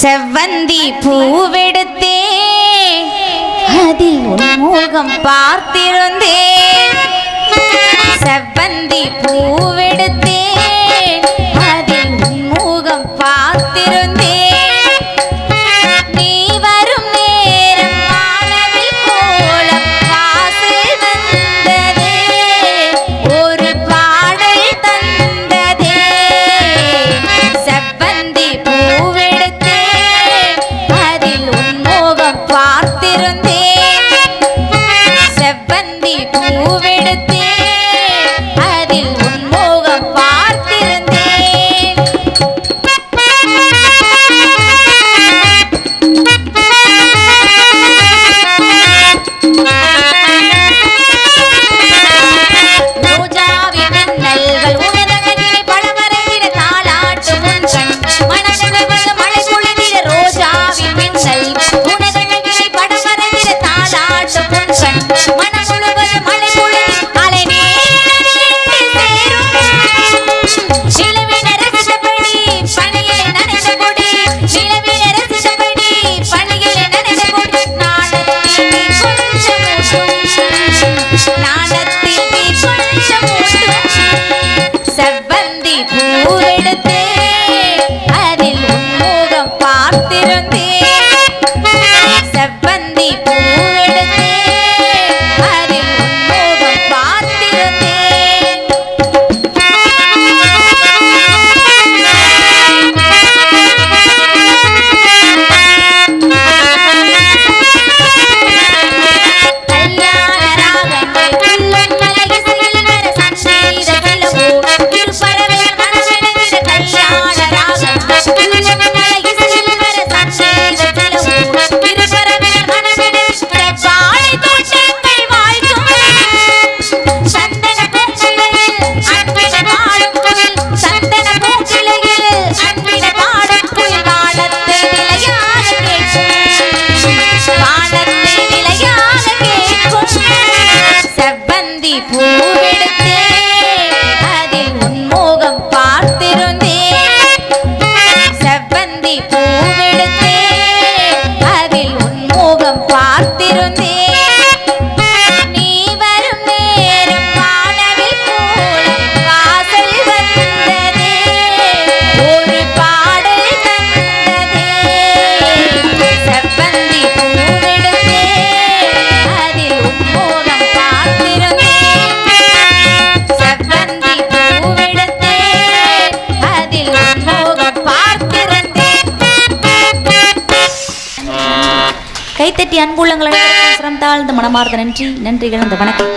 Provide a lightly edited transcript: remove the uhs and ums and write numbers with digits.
செவ்வந்தி பூவெடுத்தே அதில் உன் முகம் பார்த்திருந்தேன். செவ்வந்தி பூவெடுத்தே அதில் உன் முகம் பார்த்திருந்தேன். நீ வரும் நேரம் வானவில் கோலம் வாசல் வந்ததே, ஒரு பாடல் தந்ததே. செவ்வந்தி பூவெடுத்தே அதில் உன் முகம் பார்த்திருந்தேன். செவ்வந்தி பூவெடுத்தே அதில் உன் முகம் பார்த்திருந்தேன். ரோஜாவின் மின்னல்கள் உனதழகினை படமறைந்திட தாலாட்டும் உன் கண் மனமுழுவது மழை பொழிந்திட. ரோஜாவின் மின்னல் உனதழகினை படமறைந்திட தாலாட்டும் உன் கண் மனமுழுவது மழை பொழிந்து அலை நீரில் சேரும் நிலவின் ரசித்தபடி பணியிலே நனைந்த கொடி. நிலவின் ரசித்தபடி பணியிலே நனைந்த கொடி. நாணத்தில் நீ கொஞ்சம் மூட்டும், நாணத்தில் நீ கொஞ்சம் மூட்டும். செவ்வந்தி பூவெடுத்தே அதில் உன் முகம் பார்த்திருந்தேன். செவ்வந்தி பூவெடுத்தே அதில் உன் முகம் பார்த்திருந்தேன். கல்யாண ராகங்கள் உள்ளம் மலையிசையில் வர சங்கீத விழவோ இருபறவைகள் மனமிணைந்திட. கல்யாண ராகங்கள் உள்ளம் மலையிசையில் வர சங்கீத விழவோ இருபறவைகள் மனமிணைந்திட. பாலை தோட்டங்கள் வாழ்த்தும் சந்தன பூங்கிளையில் அன்பின பாடும் குயில். சந்தன பூங்கிளையில் அன்பின பாடும் குயில். வானத்தை நிலையாக கேட்கும், வானத்தை நிலையாக கேட்கும். செவ்வந்தி பூவெடுத்தே அதில் உன் முகம் பார்த்திருந்தேன். செவ்வந்தி பூவெடுத்தே அதில் உன் முகம் பார்த்திருந்தேன். நீ வரும் நேரம் வானவில் கோலம் வாசல் வந்ததே, ஒரு பாடல் தந்ததே. செவ்வந்தி பூவெடுத்தே அதில் உன் முகம் பார்த்திருந்தேன். செவ்வந்தி பூவெடுத்தே அதில் உன் முகம் பார்த்திருந்தேன். கைத்தட்டி அன்புள்ளங்கள் அனைவருக்கும் சிரம் தாழ்ந்த மனமார்ந்த நன்றி. நன்றிகள், அந்த வணக்கம்.